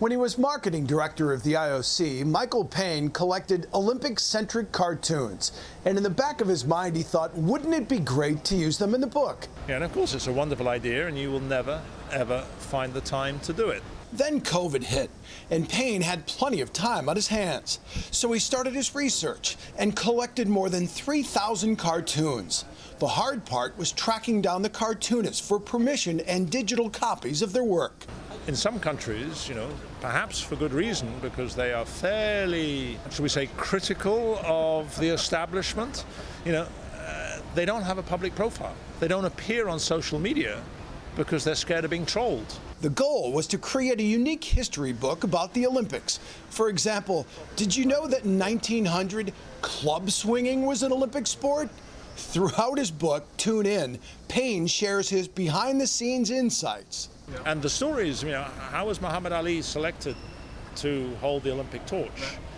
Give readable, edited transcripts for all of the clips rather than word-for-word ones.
When he was marketing director of the IOC, Michael Payne collected Olympic-centric cartoons. And in the back of his mind, he thought, wouldn't it be great to use them in the book? Yeah, and of course it's a wonderful idea, and you will never, ever find the time to do it. Then COVID hit, and Payne had plenty of time on his hands. So he started his research and collected more than 3,000 cartoons. The hard part was tracking down the cartoonists for permission and digital copies of their work. In some countries, perhaps for good reason, because they are fairly, shall we say, critical of the establishment, they don't have a public profile. They don't appear on social media because they're scared of being trolled. The goal was to create a unique history book about the Olympics. For example, did you know that in 1900, club swinging was an Olympic sport? Throughout his book, Toon In, Payne shares his behind-the-scenes insights. And the stories, how was Muhammad Ali selected to hold the Olympic torch?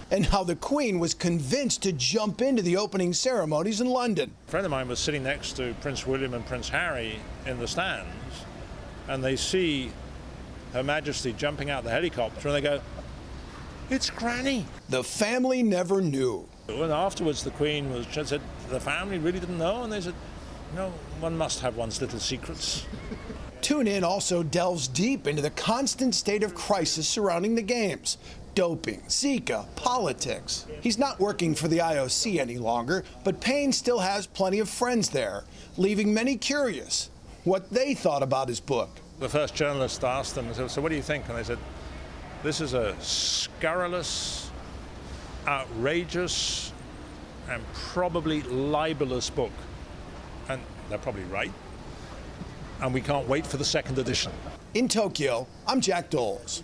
And how the Queen was convinced to jump into the opening ceremonies in London. A friend of mine was sitting next to Prince William and Prince Harry in the stands, and they see Her Majesty jumping out the helicopter, and they go, "It's Granny." The family never knew. And afterwards, the Queen said, "The family really didn't know," and they said, "No, one must have one's little secrets." Toon In also delves deep into the constant state of crisis surrounding the games. Doping, Zika, politics. He's not working for the IOC any longer, but Payne still has plenty of friends there, leaving many curious what they thought about his book. The first journalist asked them, "So what do you think?" And they said, "This is a scurrilous, outrageous, and probably libelous book." And they're probably right. And we can't wait for the second edition. In Tokyo, I'm Jack Doles.